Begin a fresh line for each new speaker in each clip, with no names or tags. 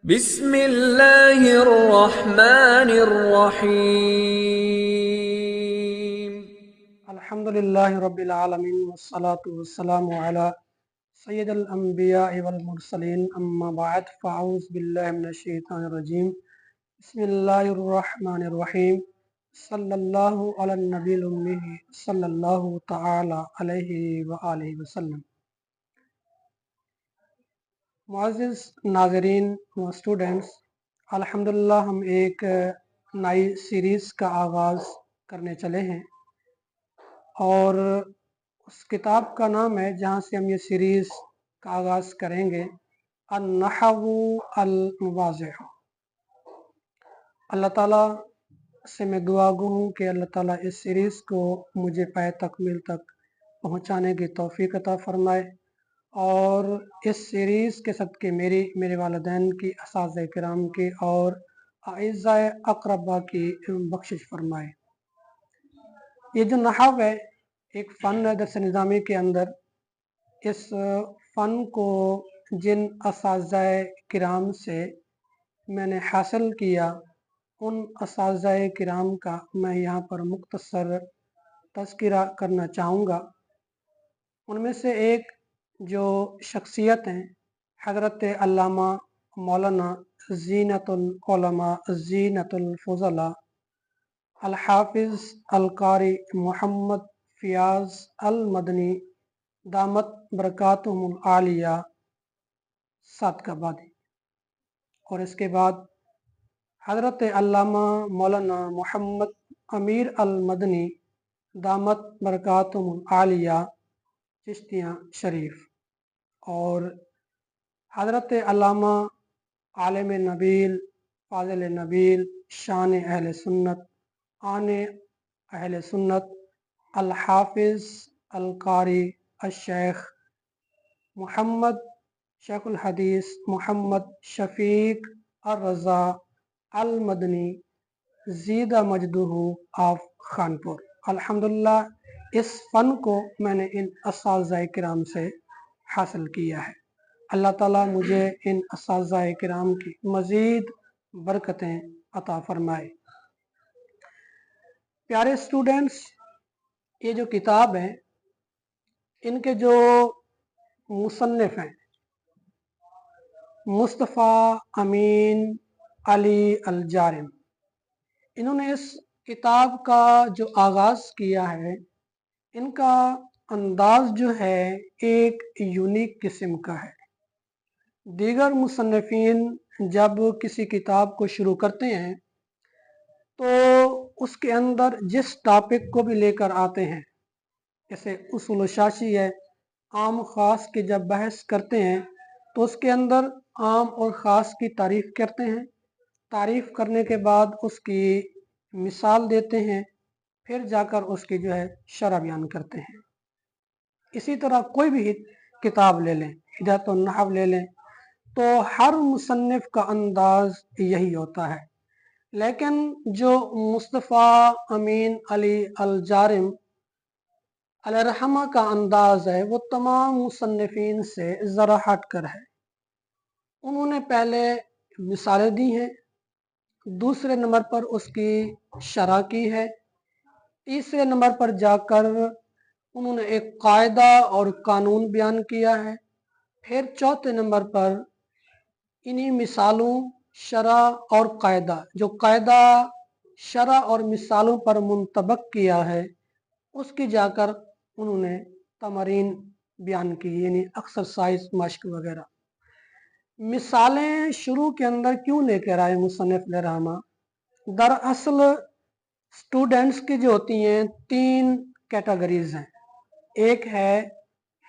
بسم اللہ الرحمن الرحیم۔
الحمدللہ رب العالمین والصلاة والسلام علی سید الانبیاء والمرسلین اما بعد فاعوذ باللہ من الشیطان الرجیم بسم اللہ الرحمن الرحیم صلی اللہ علی النبی الامی صلی اللہ تعالی علیہ وآلہ وسلم۔ معزز ناظرین و اسٹوڈنٹس، الحمدللہ ہم ایک نئی سیریز کا آغاز کرنے چلے ہیں اور اس کتاب کا نام ہے جہاں سے ہم یہ سیریز کا آغاز کریں گے، النحو الواضح۔ اللہ تعالیٰ سے میں دعا گو ہوں کہ اللہ تعالیٰ اس سیریز کو مجھے پائے تکمیل تک پہنچانے کی توفیق عطا فرمائے اور اس سیریز کے صدقے میرے والدین کی، اساتذہ کرام کی اور اعزائے اقربا کی بخشش فرمائے۔ یہ جو نحو ہے ایک فن ہے درس نظامی کے اندر۔ اس فن کو جن اساتذہ کرام سے میں نے حاصل کیا، ان اساتذہ کرام کا میں یہاں پر مختصر تذکرہ کرنا چاہوں گا۔ ان میں سے ایک جو شخصیت ہیں حضرت علامہ مولانا زینت العلماء زینت الفضلاء الحافظ القاری محمد فیاض المدنی دامت برکاتہم العالیہ صادقآبادی، اور اس کے بعد حضرت علامہ مولانا محمد امیر المدنی دامت برکاتہم العالیہ چشتیاں شریف، اور حضرت علامہ عالم نبیل فاضل نبیل شان اہل سنت آن اہل سنت الحافظ القاری الشیخ محمد شیخ الحدیث محمد شفیق الرضا المدنی زیدہ مجدہ آف خانپور۔ الحمدللہ اس فن کو میں نے ان اساتذہ کرام سے حاصل کیا ہے۔ اللہ تعالیٰ مجھے ان اساتذہ کرام کی مزید برکتیں عطا فرمائے۔ پیارے اسٹوڈنٹس، یہ جو کتاب ہے ان کے جو مصنف ہیں مصطفیٰ امین علی الجارم، انہوں نے اس کتاب کا جو آغاز کیا ہے، ان کا انداز جو ہے ایک یونیک قسم کا ہے۔ دیگر مصنفین جب کسی کتاب کو شروع کرتے ہیں تو اس کے اندر جس ٹاپک کو بھی لے کر آتے ہیں، جیسے اصول و شاشی ہے، عام خاص کی جب بحث کرتے ہیں تو اس کے اندر عام اور خاص کی تعریف کرتے ہیں، تعریف کرنے کے بعد اس کی مثال دیتے ہیں، پھر جا کر اس کی جو ہے شرح بیان کرتے ہیں۔ اسی طرح کوئی بھی کتاب لے لیں، ہدایت النحو لے لیں، تو ہر مصنف کا انداز یہی ہوتا ہے، لیکن جو مصطفیٰ امین علی الجارم علیہ رحمہ کا انداز ہے وہ تمام مصنفین سے ذرا ہٹ کر ہے۔ انہوں نے پہلے مثالیں دی ہیں، دوسرے نمبر پر اس کی شرح کی ہے، تیسرے نمبر پر جا کر انہوں نے ایک قاعدہ اور قانون بیان کیا ہے، پھر چوتھے نمبر پر انہی مثالوں، شرح اور قاعدہ، جو قاعدہ شرح اور مثالوں پر منطبق کیا ہے، اس کی جا کر انہوں نے تمارین بیان کی، یعنی ایکسرسائز مشق وغیرہ۔ مثالیں شروع کے اندر کیوں لے کر آئے مصنف علیہ رحمہ؟ دراصل اسٹوڈنٹس کی جو ہوتی ہیں تین کیٹیگریز ہیں۔ ایک ہے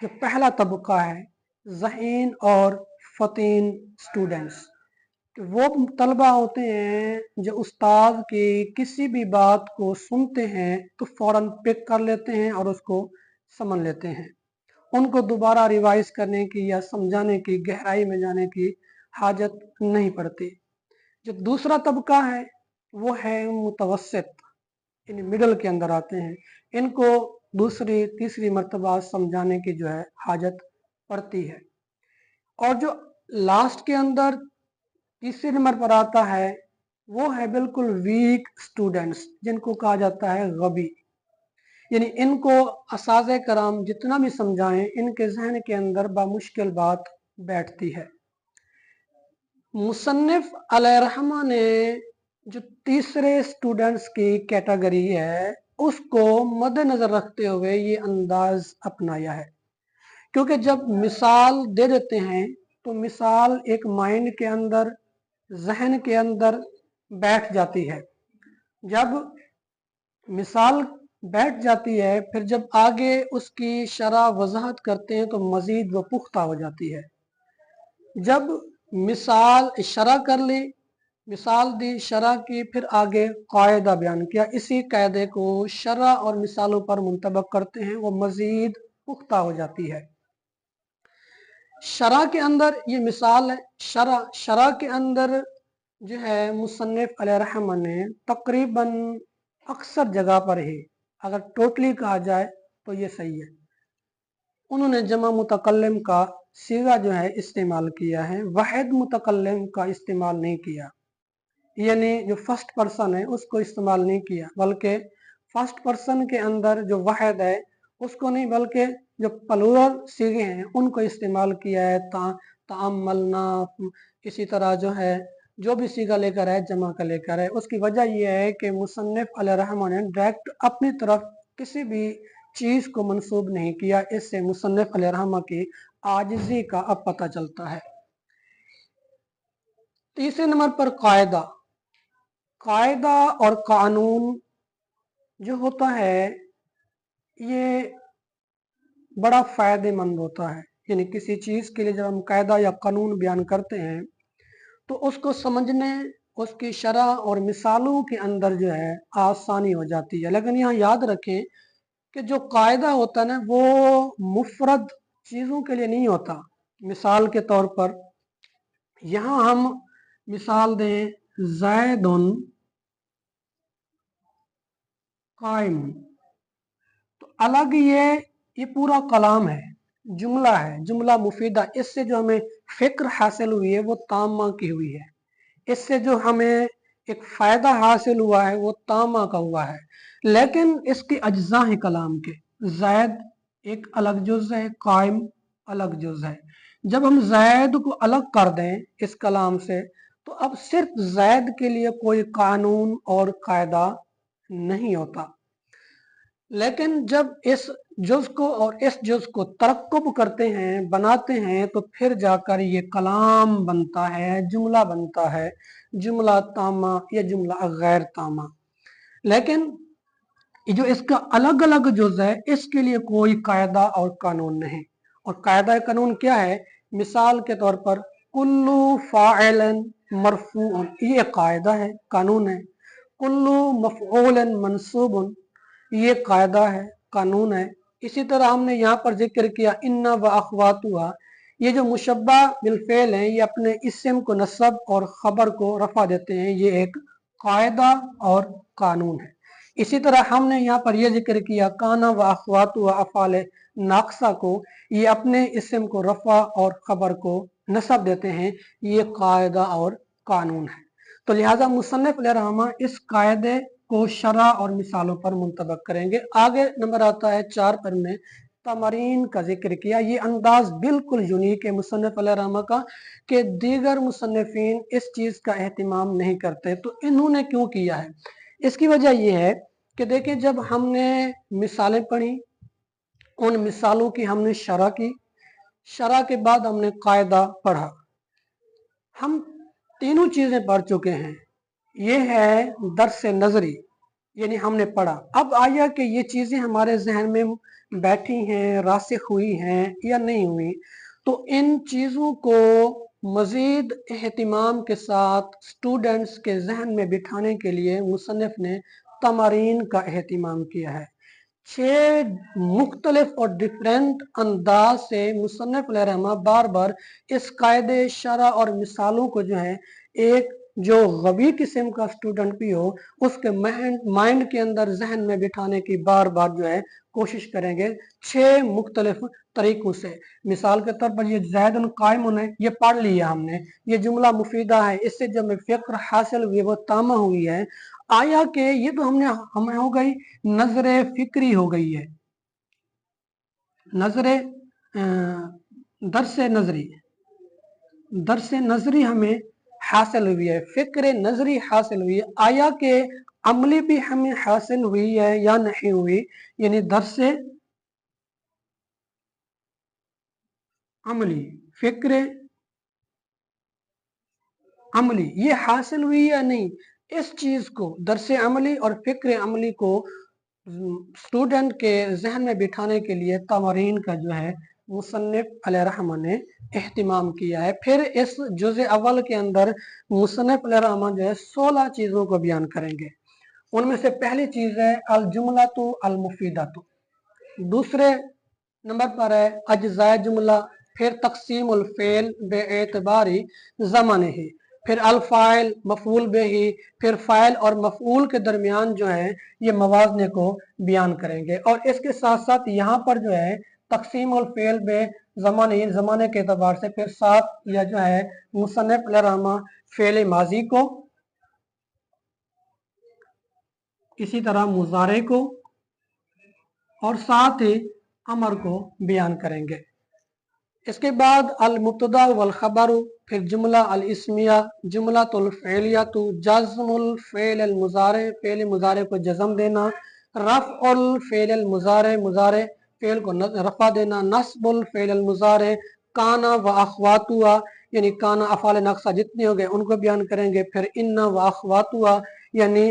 جو پہلا طبقہ ہے ذہین اور فطین اسٹوڈنٹس، وہ طلبہ ہوتے ہیں جو استاد کی کسی بھی بات کو سنتے ہیں تو فوراً پک کر لیتے ہیں اور اس کو سمجھ لیتے ہیں، ان کو دوبارہ ریوائز کرنے کی یا سمجھانے کی، گہرائی میں جانے کی حاجت نہیں پڑتی۔ جو دوسرا طبقہ ہے وہ ہے متوسط، یعنی مڈل کے اندر آتے ہیں، ان کو دوسری تیسری مرتبہ سمجھانے کی جو ہے حاجت پڑتی ہے۔ اور جو لاسٹ کے اندر तीसरे नंबर पर आता है वो है बिल्कुल वीक स्टूडेंट्स, जिनको कहा जाता है गबी, यानी इनको असाज़े कराम जितना भी समझाएं इनके जहन के अंदर बामुश्किल बात बैठती है। मुसन्निफ अलैहिर्रहमा ने जो तीसरे स्टूडेंट्स की कैटेगरी है उसको मद्देनजर रखते हुए ये अंदाज अपनाया है, क्योंकि जब मिसाल दे देते हैं तो मिसाल एक माइंड के अंदर, जहन के अंदर बैठ जाती है। जब मिसाल बैठ जाती है फिर जब आगे उसकी शरह वजाहत करते हैं तो मजीद वो पुख्ता हो जाती है। जब मिसाल शरह कर ली, मिसाल दी, शरह की, फिर आगे कायदा बयान किया, इसी कायदे को शरह और मिसालों पर मुंतबक करते हैं, वो मजीद पुख्ता हो जाती है। शरह के अंदर ये मिसाल है, शरह के अंदर जो है मुसन्निफ अलैहिर्रहमा ने तकरीबन अक्सर जगह पर ही, अगर टोटली कहा जाए तो ये सही है, उन्होंने जमा मुतकल्लिम का सीगा जो है इस्तेमाल किया है, वाहिद मुतकल्लिम का इस्तेमाल नहीं किया, यानी जो फर्स्ट पर्सन है उसको इस्तेमाल नहीं किया, बल्कि फर्स्ट पर्सन के अंदर जो वाहिद है उसको नहीं, बल्कि जो प्लूरल सीगे हैं उनको इस्तेमाल किया है। ताअम्मलना, इसी तरह जो है जो भी सीगा लेकर है जमा का लेकर है। उसकी वजह यह है कि मुसन्निफ अलैहिर्रहमा ने डायरेक्ट अपनी तरफ किसी भी चीज़ को मंसूब नहीं किया, इससे मुसन्निफ अलैहिर्रहमा की आजिज़ी का अब पता चलता है। तीसरे नंबर पर कायदा और कानून जो होता है ये बड़ा फ़ायदेमंद होता है, यानी किसी चीज़ के लिए जब हम कायदा या कानून बयान करते हैं तो उसको समझने, उसकी शरह और मिसालों के अंदर जो है आसानी हो जाती है। लेकिन यहाँ याद रखें कि जो कायदा होता है ना वो मुफरद चीज़ों के लिए नहीं होता। मिसाल के तौर पर यहाँ हम मिसाल दें ज़ैदुन कायम, तो अलग ये पूरा कलाम है, जुमला है, जुमला मुफीदा, इससे जो हमें फिक्र हासिल हुई है वो तामा की हुई है, इससे जो हमें एक फ़ायदा हासिल हुआ है वो तामा का हुआ है। लेकिन इसके अज्जा हैं कलाम के, ज़ैद एक अलग जुज़ है, कायम अलग जुज़ है। जब हम ज़ैद को अलग कर दें इस कलाम से तो अब सिर्फ ज़ैद के लिए कोई कानून और कायदा नहीं होता, लेकिन जब इस जुज़ को और इस जुज़ को तरक्कुब करते हैं, बनाते हैं, तो फिर जाकर ये कलाम बनता है, जुमला बनता है, जुमला तामा या जुमला गैर तामा। लेकिन जो इसका अलग अलग जुज़ है इसके लिए कोई कायदा और कानून नहीं। और कायदा कानून क्या है? मिसाल के तौर पर कुल्लु फ़ाइलन मरफ़ूअन, ये कायदा है, कानून है। कुल्लु मफ़ऊलन मंसूबुन, ये कायदा है, कानून है। इसी तरह हमने यहाँ पर जिक्र किया इन्ना व अख़वातुहा, ये जो मुशब्बा बिलफ़ेल हैं ये अपने इस्म को नस्ब और ख़बर को रफ़ा देते हैं, ये एक कायदा और कानून है। इसी तरह हमने यहाँ पर यह जिक्र किया काना व अख़वातुहा अफ़ाल नाक़सा को, ये अपने इस्म को रफ़ा और ख़बर को नस्ब देते हैं, ये कायदा और कानून है। तो लिहाजा मुसन्निफ़ अलैहिर्रहमा इस कायदे को शरह और मिसालों पर मुंतबक करेंगे। आगे नंबर आता है 4 पर में तमरीन का जिक्र किया। ये अंदाज बिल्कुल यूनिक है मुसन्निफ़ अलैहिर्रहमा का कि दीगर मुसन्निफ़ीन इस चीज़ का एहतिमाम नहीं करते, तो इन्होंने क्यों किया है? इसकी वजह यह है कि देखिए जब हमने मिसालें पढ़ी, उन मिसालों की हमने शरह की, शरह के बाद हमने कायदा पढ़ा, हम तीनों चीज़ें पढ़ चुके हैं। ये है दर्स नज़री, यानी हमने पढ़ा। अब आया कि ये चीज़ें हमारे जहन में बैठी हैं, रासिख हुई हैं या नहीं हुई, तो इन चीज़ों को मज़ीद एहतिमाम के साथ स्टूडेंट्स के जहन में बिठाने के लिए मुसन्निफ़ ने तमारीन का एहतिमाम किया है। 6 मुख्तलिफ और डिफरेंट अंदाज से मुसन्निफ़ अलैहिर्रहमा बार बार इस कायदे शरह और मिसालों को जो है एक जो गवी किस्म का स्टूडेंट भी हो उसके माइंड के अंदर जहन में बिठाने की बार बार जो है कोशिश करेंगे 6 मुख्तलिफ तरीकों से। मिसाल के तौर पर ये ज़ैदुन कायमुन है, ये पढ़ लिया हमने, ये जुमला मुफीदा है, इससे जो हमें फ़िक्र हासिल हुई वो तामा हुई है। आया कि ये तो हमें हो गई नजर फिक्री हो गई है, नजर दरस नजरी हमें हासिल हुई है, फिक्र नजरी हासिल हुई है। आया के अमली भी हमें हासिल हुई है या नहीं हुई, यानी दरस अमली, फिक्र अमली ये हासिल हुई या नहीं, इस चीज को दरस अमली और फिक्र अमली को स्टूडेंट के जहन में बिठाने के लिए तमरीन का जो है मुसन्निफ अलैहिर्रहमा ने एहतिमाम किया है। फिर इस जुज़ अव्वल के अंदर मुसन्निफ अलैहिर्रहमा जो है 16 चीज़ों को बयान करेंगे। उनमें से पहली चीज़ है अल जुमलातु अल मुफीदातु, दूसरे नंबर पर है अज्ज़ाए जुमला, फिर तक़सीमुल फ़ेल बेएतबारी ज़मानिही, फिर अल फ़ाइल मफ़ूल बिही, फिर फ़ाइल और मफ़ूल के दरमियान जो है ये मवाज़ने को बयान करेंगे। और इसके साथ साथ यहाँ पर जो है तक़सीमुल फ़ेल बे ज़मानिही, ज़माने के एतबार से फिर साथ या जो है मुसन्निफ अलैहिर्रहमा फ़ेल माज़ी को, इसी तरह मुज़ारे को और साथ ही अमर को बयान करेंगे। इसके बाद अल मुब्तदा वल खबरु, फिर जुमला अल इस्मिया, जुमलातुल फ़ेलियतु, जज़्मुल फ़ेल अल मुज़ारे, फ़ेल मुज़ारे को जज़म देना, रफ़उल फ़ेल अल मुज़ारे, मुज़ारे फ़ेल को रफ़ा देना, नस्बुल फ़ेल अल मुज़ारे, काना व अख़वातुहा, यानी काना अफ़ाल नक्सा जितने हो गए उनको बयान करेंगे। फिर इन्ना व अख़वातुहा, यानी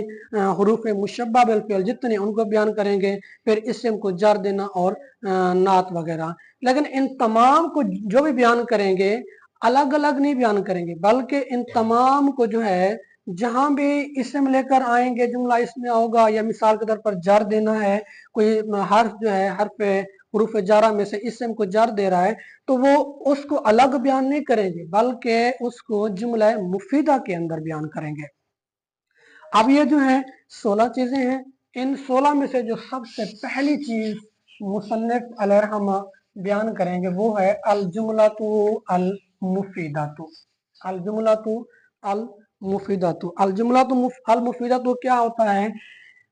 हुरूफ़ मुशब्बा बिल फ़ेल जितने उनको बयान करेंगे। फिर इस्म को जर देना और नात वगैरह। लेकिन इन तमाम को जो भी बयान करेंगे अलग अलग नहीं बयान करेंगे, बल्कि इन तमाम को जो है जहां भी इसम लेकर आएंगे जुमला इसमें होगा, या मिसाल के तौर पर जर देना है, कोई हर्फ जो है हर्फ हुरूफ जारा में से इसम को जर दे रहा है तो वो उसको अलग बयान नहीं करेंगे बल्कि उसको जुमला मुफीदा के अंदर बयान करेंगे। अब ये जो है 16 चीजें हैं, इन 16 में से जो सबसे पहली चीज मुसन्निफ अलैहिर्रहमा बयान करेंगे वो है अल जुमलातु अल मुफीदातु। अल जुमलातु अल मुफीदातु, अल जुमलातु अल मुफीदातु क्या होता है?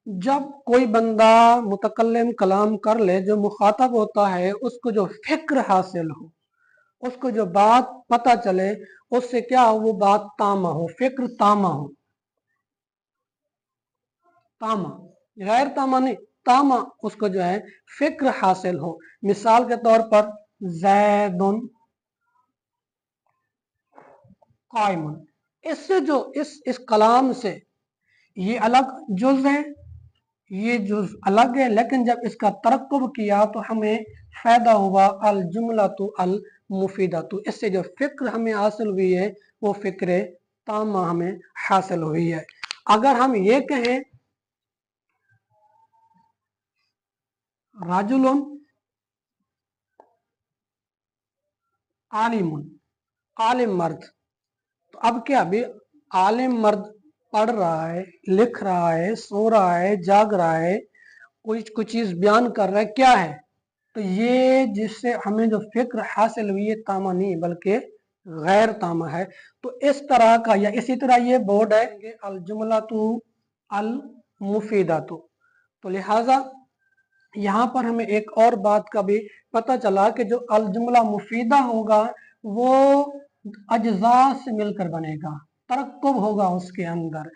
जब कोई बंदा मुतकल्लिम कलाम कर ले, जो मुखातब होता है उसको जो फिक्र हासिल हो, उसको जो बात पता चले, उससे क्या हो, वो बात तामा हो, फिक्र तामा हो, तामा गैर तामा नहीं, तामा उसको जो है फिक्र हासिल हो। मिसाल के तौर पर ज़ैदुन कायमुन, इससे जो इस कलाम से ये अलग जुज़ है, ये जुज़ अलग है, लेकिन जब इसका तरक्कुब किया तो हमें फायदा हुआ अल जुमलातु अल मुफीदातु, इससे जो फिक्र हमें हासिल हुई है वो फिक्र तामा हमें हासिल हुई है। अगर हम ये कहें राजुलुन आलिमुन, आलिम मर्द, तो अब क्या भी आलिम मर्द पढ़ रहा है, लिख रहा है, सो रहा है, जाग रहा है, कोई चीज बयान कर रहा है, क्या है? तो ये जिससे हमें जो फिक्र हासिल हुई है तामा नहीं बल्कि गैर तामा है। तो इस तरह का, या इसी तरह ये बोर्ड है अल जुमलातु अल मुफीदातु। तो लिहाजा यहाँ पर हमें एक और बात का भी पता चला कि जो अल जुमला मुफीदा होगा वो अज्जा से मिलकर बनेगा, तरक्कुब होगा उसके अंदर।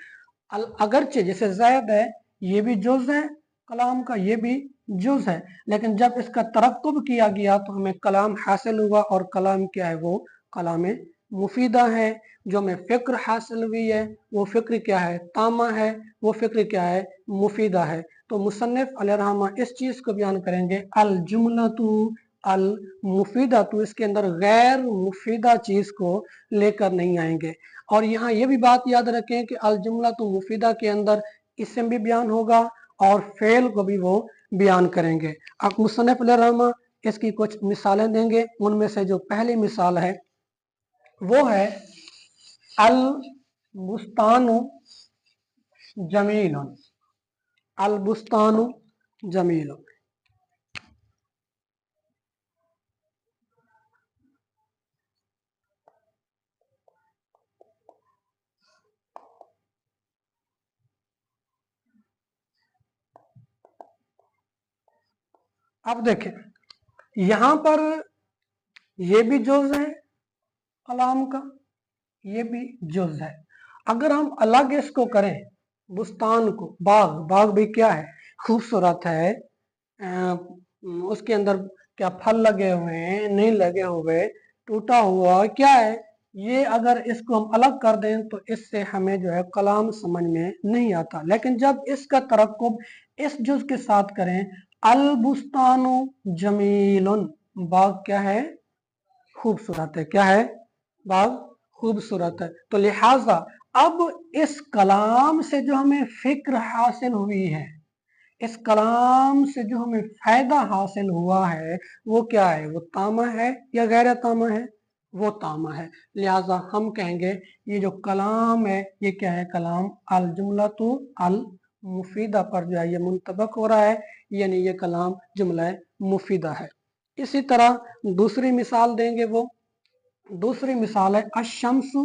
अगरचे जैसे ज़ैद है ये भी जुज़ है कलाम का, ये भी जुज़ है, लेकिन जब इसका तरक्कुब किया गया तो हमें कलाम हासिल हुआ, और कलाम क्या है? वो कलाम मुफीदा है। जो हमें फ़िक्र हासिल हुई है वो फ़िक्र क्या है? तामा है। वो फ़िक्र क्या है? मुफीदा है। तो मुसन्निफ अलैहिर्रहमा इस चीज़ को बयान करेंगे अल जुमलतु अल मुफीदातु, इसके अंदर गैर मुफीदा चीज़ को लेकर नहीं आएंगे। और यहाँ ये भी बात याद रखें कि अल जुमलतु मुफीदा के अंदर इसम भी बयान होगा और फ़ेल को भी वो बयान करेंगे। अब मुसन्निफ अलैहिर्रहमा इसकी कुछ मिसालें देंगे, उनमें से जो पहली मिसाल है वो है अल बुस्तानु जमीलुन, अल बुस्तानु जमीलुन। अब देखें यहां पर ये भी जुज है कलाम का, ये भी जुज है। अगर हम अलग इसको करें, बुस्तान को, बाग, बाग भी क्या है, खूबसूरत है, उसके अंदर क्या फल लगे हुए हैं, नहीं लगे हुए, टूटा हुआ क्या है, ये अगर इसको हम अलग कर दें तो इससे हमें जो है कलाम समझ में नहीं आता। लेकिन जब इसका तरक्कुब इस जुज के साथ करें, अल बुस्तानु जमीलुन, बाग क्या है, खूबसूरत है, क्या है, बाग खूबसूरत है। तो लिहाजा अब इस कलाम से जो हमें फिक्र हासिल हुई है, इस कलाम से जो हमें फायदा हासिल हुआ है, वो क्या है, वो तामा है या गैर तामा है, वो तामा है। लिहाजा हम कहेंगे ये जो कलाम है ये क्या है, कलाम अल जुमला तो अल मुफीदा पर जो है ये मुंतबक हो रहा है, यानी ये कलाम जुमला मुफीदा है। इसी तरह दूसरी मिसाल देंगे, वो दूसरी मिसाल है अशम्सु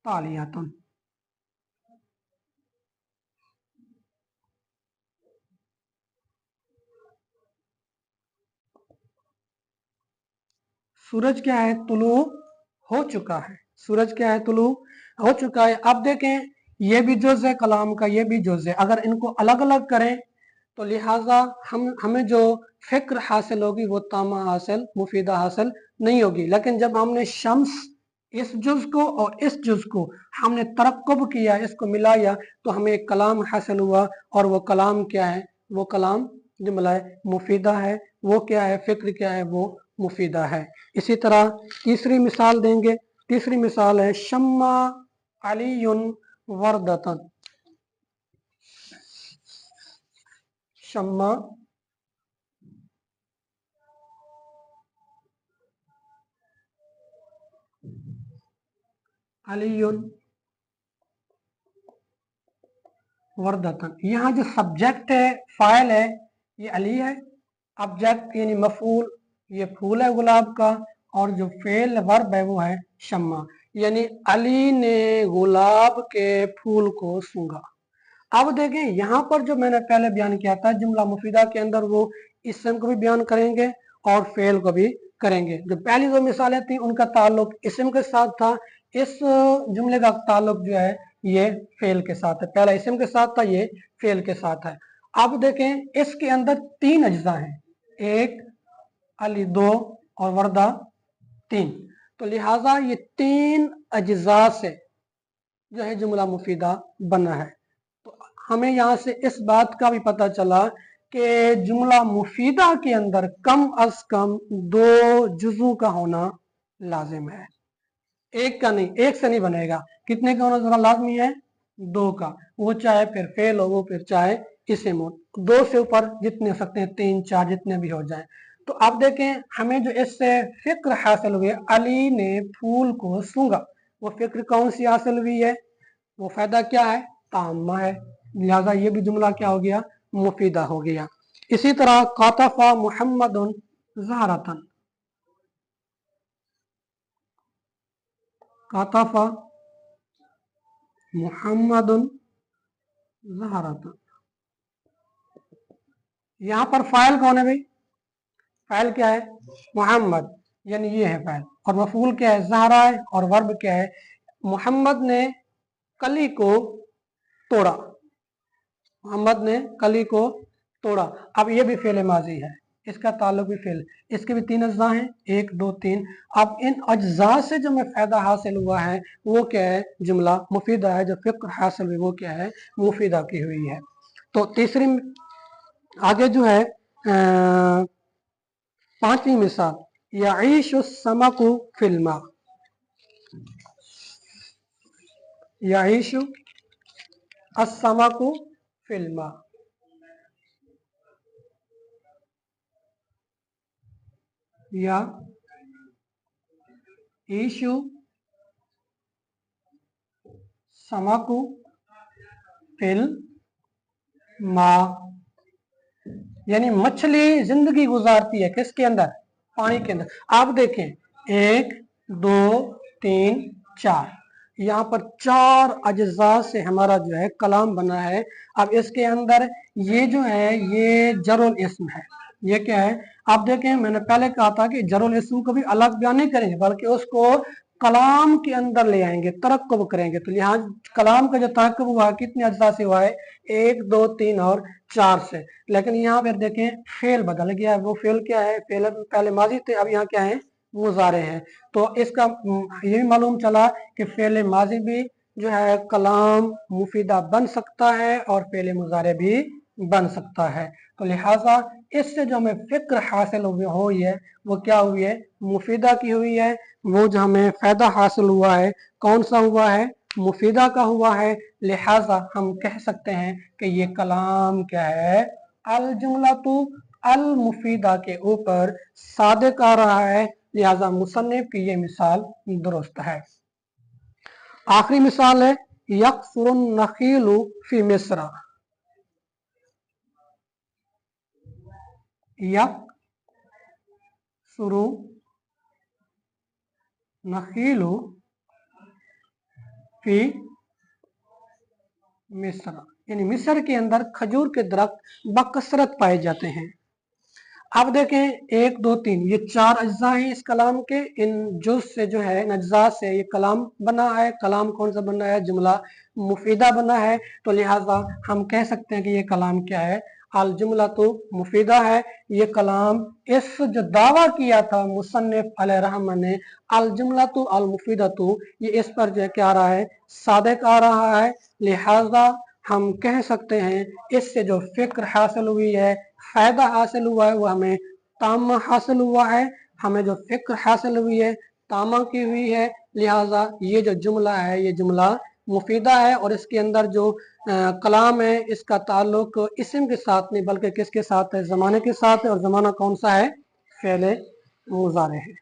तालियातुन, सूरज क्या है, तुलू हो चुका है, सूरज क्या है, तुलू हो चुका है। अब देखें ये भी जुज है कलाम का, ये भी जुज है। अगर इनको अलग अलग करें तो लिहाजा हमें जो फिक्र हासिल होगी वो तामा हासिल, मुफीदा हासिल नहीं होगी। लेकिन जब हमने शम्स, इस जुज को और इस जुज को हमने तरक्कुब किया, इसको मिलाया, तो हमें एक कलाम हासिल हुआ, और वो कलाम क्या है, वो कलाम जुमला मुफीदा है। वो क्या है, फिक्र क्या है, वो मुफीदा है। इसी तरह तीसरी मिसाल देंगे, तीसरी मिसाल है शम्मा अलीयुन वर्दतन, शम्मा अलीयुन वर्दतन। यहाँ जो सब्जेक्ट है, फाइल है, ये अली है, ऑब्जेक्ट यानी मफूल ये फूल है गुलाब का, और जो फेल वर्ब है वो है शम्मा, यानी अली ने गुलाब के फूल को सूंघा। अब देखें यहाँ पर जो मैंने पहले बयान किया था जुमला मुफीदा के अंदर, वो इसम को भी बयान करेंगे और फेल को भी करेंगे। जो पहली दो मिसालें थी उनका ताल्लुक इसम के साथ था, इस जुमले का ताल्लुक जो है ये फेल के साथ है। पहला इसम के साथ था, ये फेल के साथ है। अब देखें इसके अंदर तीन अज्जा हैं, एक, अली दो, और वर्दा तीन। तो लिहाजा ये तीन अज्जा से जो है जुमला मुफीदा बना है। तो हमें यहाँ से इस बात का भी पता चला कि जुमला मुफीदा के अंदर कम अज कम दो जुजों का होना लाजिम है, एक का नहीं, एक से नहीं बनेगा। कितने का होना जरा लाजमी है, दो का, वो चाहे फिर फेल हो, वो फिर चाहे इसम हो। दो से ऊपर जितने हो सकते हैं, तीन चार जितने भी हो जाए। तो अब देखें हमें जो इससे फिक्र हासिल हुई, अली ने फूल को सूंघा, वो फिक्र कौन सी हासिल हुई है, वो फायदा क्या है, ताम्मा है। लिहाजा ये भी जुमला क्या हो गया, मुफीदा हो गया। इसी तरह कातफा मुहम्मदुन ज़हरतन, कातफा मुहम्मदुन ज़हरतन, यहाँ पर फाइल कौन है भाई, फाइल क्या है, मोहम्मद, यानी ये है फाइल, और मफूल क्या है, ज़हरा है, और वर्ब क्या है, मोहम्मद ने कली को तोड़ा, मोहम्मद ने कली को तोड़ा। अब ये भी फेल माजी है, इसका ताल्लुक भी फेल, इसके भी तीन अज्जा हैं, एक दो तीन। अब इन अज्जा से जो हमें फायदा हासिल हुआ है वो क्या है, जुमला मुफीदा है। जो फिक्र हासिल हुई वो क्या है, मुफीदा की हुई है। तो तीसरी आगे जो है पांचवी मिसाल, यईशु समकु फिल्मा, यईशु अस्समकु फिल्मा, या ईशु समाकु फिल मा, यानी मछली जिंदगी गुजारती है किसके अंदर, पानी के अंदर। आप देखें 1 2 3 4, यहाँ पर 4 अज्जा से हमारा जो है कलाम बना है। अब इसके अंदर ये जो है ये जरुल इस्म है। ये क्या है, आप देखें मैंने पहले कहा था कि जरुल इस्म को भी अलग बयान नहीं करेंगे बल्कि उसको कलाम के अंदर ले आएंगे, तरक्कुब करेंगे। तो यहाँ कलाम का जो तरक्कुब हुआ है कितने अज्जा से हुआ है, 1 2 3 और 4 से। लेकिन यहाँ पर देखें फेल बदल गया है। वो फेल क्या है, फेल पहले माजी थे, अब यहाँ क्या है, मुजारे हैं। तो इसका ये भी मालूम चला कि फेल माजी भी जो है कलाम मुफीदा बन सकता है और फेल मुजारे भी बन सकता है। तो लिहाजा इससे जो हमें फिक्र हासिल हुई है वो क्या हुई है, मुफीदा की हुई है। वो जो हमें फायदा हासिल हुआ है कौन सा हुआ है, मुफीदा का हुआ है। लिहाजा हम कह सकते हैं कि ये कलाम क्या है, अल जुमलातु अल मुफीदा के ऊपर सादिक आ रहा है। लिहाजा मुसन्निफ की ये मिसाल दुरुस्त है। आखिरी मिसाल है यकफुरुन नखीलु फी मिस्र। यकफुरु नखीलु फी मिस्र, यानी मिस्र के अंदर खजूर के दरख्त बकसरत पाए जाते हैं। अब देखें 1 2 3 ये 4 अज्जा हैं इस कलाम के। इन जुज से जो है, इन अज्जा से ये कलाम बना है। कलाम कौन सा बना है, जुमला मुफीदा बना है। तो लिहाजा हम कह सकते हैं कि ये कलाम क्या है, अल जुमला तो मुफीदा है। ये कलाम इस जो दावा किया था मुसन्निफ अलैहिर्रहमा ने अल जुमला तो अल मुफीदा तो, ये इस पर जो है क्या आ रहा है, सादिक आ रहा है। लिहाजा हम कह सकते हैं इससे जो फिक्र हासिल हुई है, फायदा हासिल हुआ है, वो हमें तामा हासिल हुआ है। हमें जो फिक्र हासिल हुई है तामा की हुई है। लिहाजा ये जो जुमला है ये जुमला मुफीदा है और इसके अंदर जो कलाम है इसका ताल्लुक इस्म के साथ नहीं बल्कि किसके साथ है, ज़माने के साथ है। और ज़माना कौन सा है, फ़ेल मुज़ारे है।